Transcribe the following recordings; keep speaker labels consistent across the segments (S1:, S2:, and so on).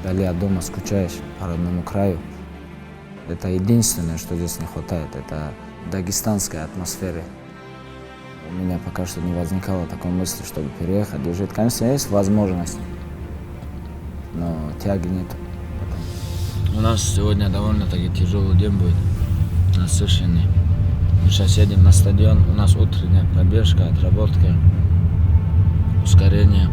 S1: Вдали от дома скучаешь по родному краю. Это единственное, что здесь не хватает, это дагестанской атмосферы. У меня пока что не возникало такой мысли, чтобы переехать и жить. Конечно, есть возможность, но тяги нет. У нас сегодня довольно-таки тяжелый день будет, насыщенный. Мы сейчас едем на стадион, у нас утренняя пробежка, отработка, ускорение.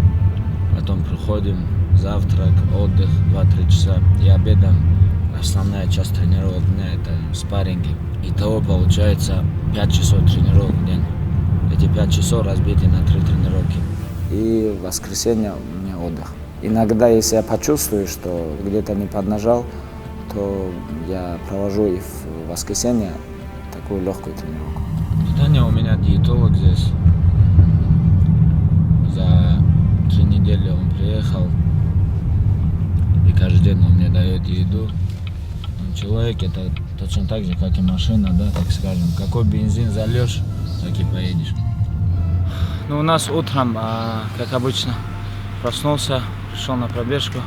S1: Потом приходим, завтрак, отдых, 2-3 часа и обедаем. Основная часть тренировок дня – это спарринги. Итого получается 5 часов тренировок в день. Эти 5 часов разбиты на 3 тренировки. И в воскресенье у меня отдых. Иногда, если я почувствую, что где-то не поднажал, то я провожу и в воскресенье такую легкую тренировку. Питание у меня диетолог здесь. За 3 недели он приехал, и каждый день он мне дает еду. Человек это точно так же, как и машина, да, так скажем. Какой бензин зальешь, так и поедешь. Ну, у нас утром, как обычно, проснулся, пришел на пробежку.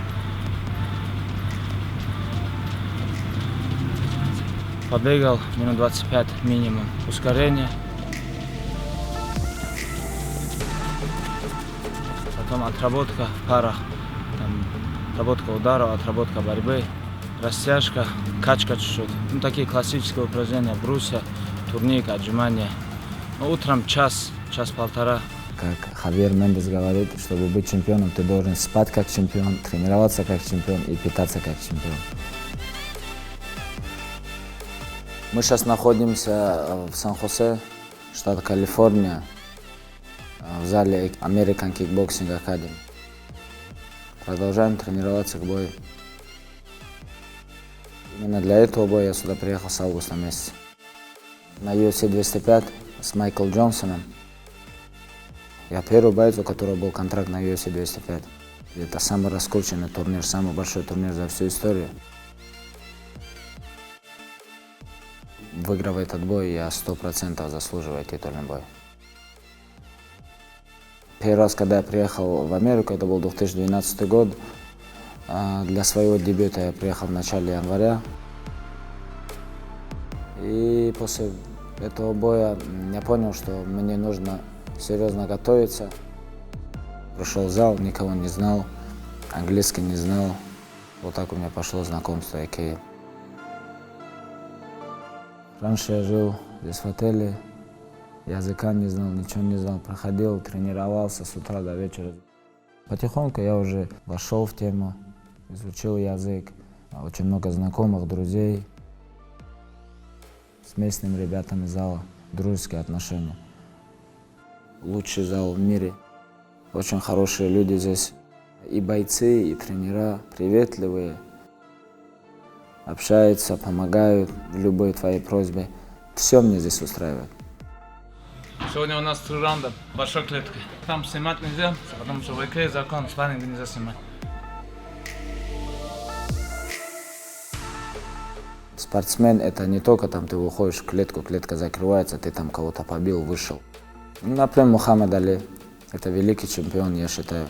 S1: Побегал минут 25 минимум, ускорение. Потом отработка в парах, там, отработка ударов, отработка борьбы, растяжка, качка чуть-чуть. Ну, такие классические упражнения, брусья, турник, отжимания. Ну, утром час-полтора. Как Хавьер Мендес говорит, чтобы быть чемпионом, ты должен спать как чемпион, тренироваться как чемпион и питаться как чемпион. Мы сейчас находимся в Сан-Хосе, штат Калифорния, в зале American Kickboxing Academy. Продолжаем тренироваться к бою. Именно для этого боя я сюда приехал с августа месяца. На UFC 205 с Майклом Джонсоном. Я первый боец, у которого был контракт на UFC 205. Это самый раскрученный турнир, самый большой турнир за всю историю. Выиграв этот бой, я 100% заслуживаю титульный бой. Первый раз, когда я приехал в Америку, это был 2012 год. Для своего дебюта я приехал в начале января. И после этого боя я понял, что мне нужно серьезно готовиться. Пришел в зал, никого не знал, английский не знал. Вот так у меня пошло знакомство АК. Раньше я жил здесь в отеле, языка не знал, ничего не знал. Проходил, тренировался с утра до вечера. Потихоньку я уже вошел в тему, изучил язык. Очень много знакомых, друзей. С местными ребятами зала, дружеские отношения. Лучший зал в мире. Очень хорошие люди здесь. И бойцы, и тренера, приветливые. Общаются, помогают в любой твоей просьбе. Все мне здесь устраивает.
S2: Сегодня у нас 3 раунда, большой клеткой. Там снимать нельзя, потому что в ИК закон, спарринг нельзя снимать.
S1: Спортсмен это не только там ты выходишь в клетку, клетка закрывается, ты там кого-то побил, вышел. Например, Мухаммед Али, это великий чемпион, я считаю.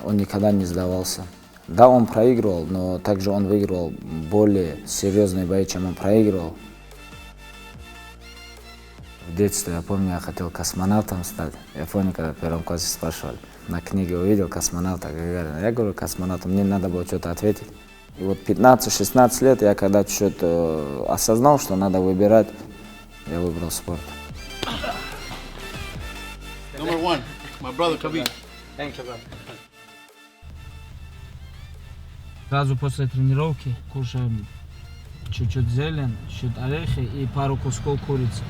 S1: Он никогда не сдавался. Да, он проигрывал, но также он выигрывал более серьезные бои, чем он проигрывал. В детстве, я помню, я хотел космонавтом стать. Я помню, когда в 1 классе спрашивали. На книге увидел космонавта Гагарина. Я говорю, космонавтом, мне надо было что-то ответить. И вот 15-16 лет я когда что-то осознал, что надо выбирать, я выбрал спорт.
S3: Number 1, my brother Khabib.
S2: Thank you, brother. Сразу после тренировки кушаем чуть-чуть зелень, чуть орехи и пару кусков курицы.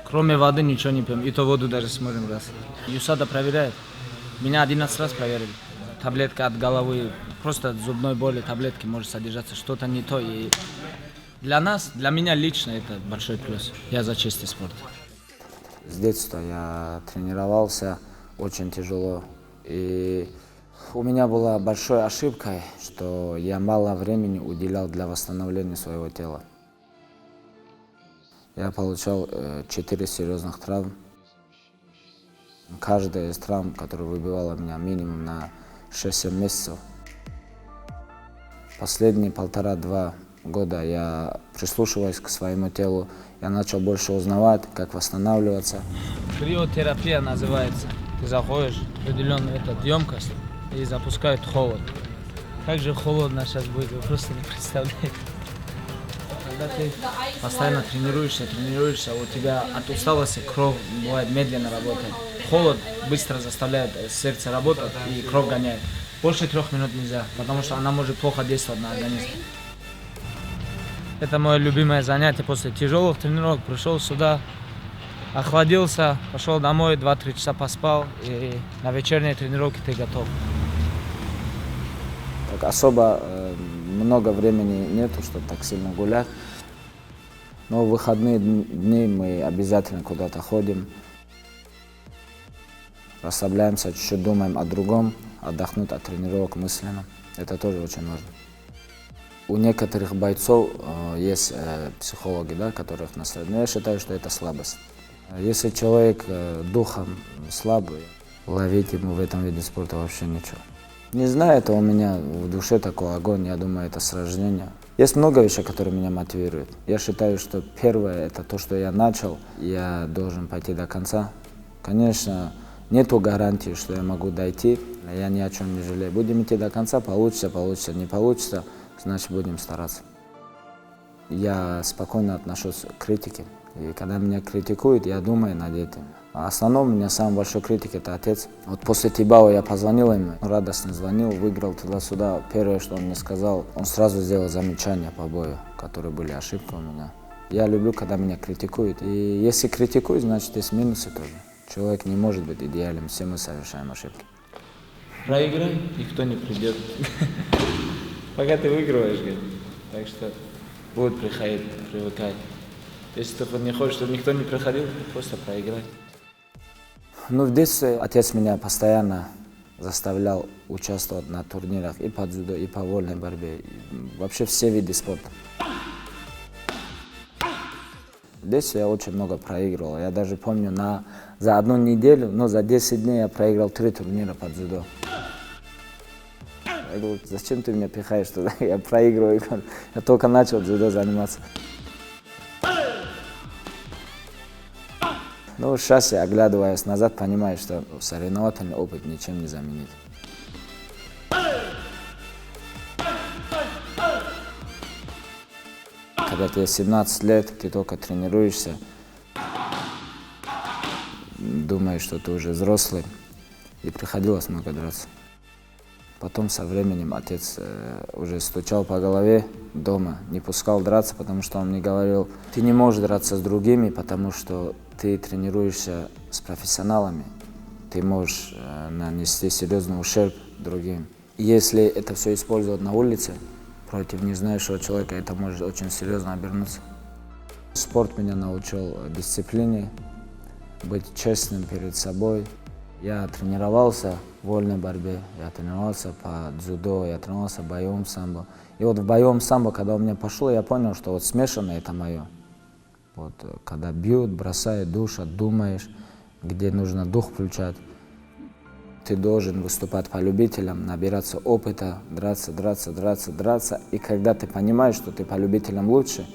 S2: Кроме воды ничего не пьем, и то воду даже смотрим раз. ЮСАДА проверяет. Меня 11 раз проверили. Таблетка от головы, просто от зубной боли таблетки может содержаться что-то не то. И для нас, для меня лично это большой плюс. Я за чистый спорт.
S1: С детства я тренировался очень тяжело. И у меня была большой ошибкой, что я мало времени уделял для восстановления своего тела. Я получал 4 серьезных травм. Каждая из травм, которая выбивала меня минимум на 6-7 месяцев. Последние 1,5-2 года я прислушиваюсь к своему телу. Я начал больше узнавать, как восстанавливаться.
S2: Криотерапия называется. Ты заходишь в определенную емкость и запускают холод. Как же холодно сейчас будет, вы просто не представляете. Когда ты постоянно тренируешься, у тебя от усталости кровь бывает медленно работает. Холод быстро заставляет сердце работать и кровь гоняет. Больше 3 минут нельзя, потому что она может плохо действовать на организм. Это мое любимое занятие после тяжелых тренировок. Пришел сюда, охладился, пошел домой, 2-3 часа поспал, и на вечерней тренировке ты готов.
S1: Так особо много времени нету, чтобы так сильно гулять. Но в выходные дни мы обязательно куда-то ходим. Расслабляемся, чуть-чуть думаем о другом, отдохнуть от тренировок мысленно. Это тоже очень важно. У некоторых бойцов есть психологи, да, которых наследуют. Но я считаю, что это слабость. Если человек духом слабый, ловить ему в этом виде спорта вообще ничего. Не знаю, это у меня в душе такой огонь, я думаю, это с рождения. Есть много вещей, которые меня мотивируют. Я считаю, что первое, это то, что я начал, я должен пойти до конца. Конечно, нету гарантии, что я могу дойти, я ни о чем не жалею. Будем идти до конца, получится, не получится, значит будем стараться. Я спокойно отношусь к критике, и когда меня критикуют, я думаю над этим. А основном у меня самый большой критик — это отец. Вот после Тибао я позвонил ему, радостно звонил, выиграл туда-сюда. Первое, что он мне сказал, он сразу сделал замечания по бою, которые были ошибки у меня. Я люблю, когда меня критикуют, и если критикуют, значит есть минусы тоже. Человек не может быть идеальным, все мы совершаем ошибки.
S2: Проиграй, никто не придет. Пока ты выигрываешь, говорит. Так что будут приходить, привыкать. Если ты не хочешь, чтобы никто не приходил, просто проиграй.
S1: Ну, в детстве отец меня постоянно заставлял участвовать на турнирах и по дзюдо, и по вольной борьбе, и вообще все виды спорта. В детстве я очень много проигрывал. Я даже помню, за 1 неделю, за 10 дней я проиграл 3 турнира по дзюдо. Я говорю, зачем ты меня пихаешь туда? Я проигрываю. Я только начал дзюдо заниматься. Ну, сейчас я, оглядываясь назад, понимаю, что соревновательный опыт ничем не заменить. Когда тебе 17 лет, ты только тренируешься, думаешь, что ты уже взрослый, и приходилось много драться. Потом со временем отец уже стучал по голове дома, не пускал драться, потому что он мне говорил, ты не можешь драться с другими, потому что ты тренируешься с профессионалами, ты можешь нанести серьезный ущерб другим. И если это все использовать на улице против незнающего человека, это может очень серьезно обернуться. Спорт меня научил дисциплине, быть честным перед собой. Я тренировался в вольной борьбе, я тренировался по дзюдо, я тренировался в боевом самбо. И вот в боевом самбо, когда у меня пошло, я понял, что вот смешанное это мое. Вот, когда бьют, бросают, душат, думаешь, где нужно дух включать. Ты должен выступать по любителям, набираться опыта, драться. И когда ты понимаешь, что ты по любителям лучше,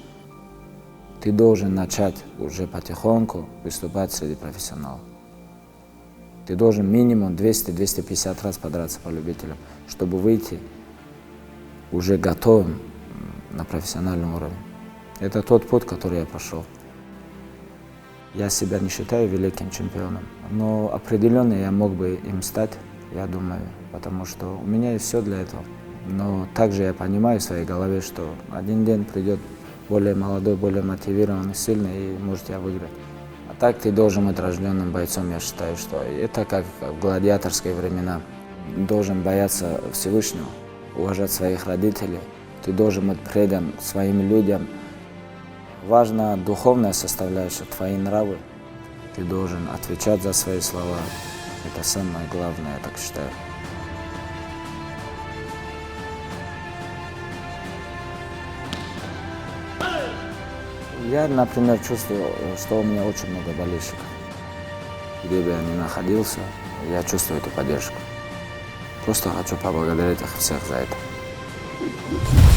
S1: ты должен начать уже потихоньку выступать среди профессионалов. Ты должен минимум 200-250 раз подраться по любителям, чтобы выйти уже готовым на профессиональном уровне. Это тот путь, который я прошел. Я себя не считаю великим чемпионом, но определенно я мог бы им стать, я думаю, потому что у меня есть все для этого. Но также я понимаю в своей голове, что один день придет более молодой, более мотивированный, сильный, и может я выиграть. А так ты должен быть рожденным бойцом, я считаю, что это как в гладиаторские времена. Должен бояться Всевышнего, уважать своих родителей, ты должен быть предан своим людям. Важна духовная составляющая, твои нравы. Ты должен отвечать за свои слова. Это самое главное, я так считаю. Я, например, чувствую, что у меня очень много болельщиков. Где бы я ни находился, я чувствую эту поддержку. Просто хочу поблагодарить их всех за это.
S3: Khabib.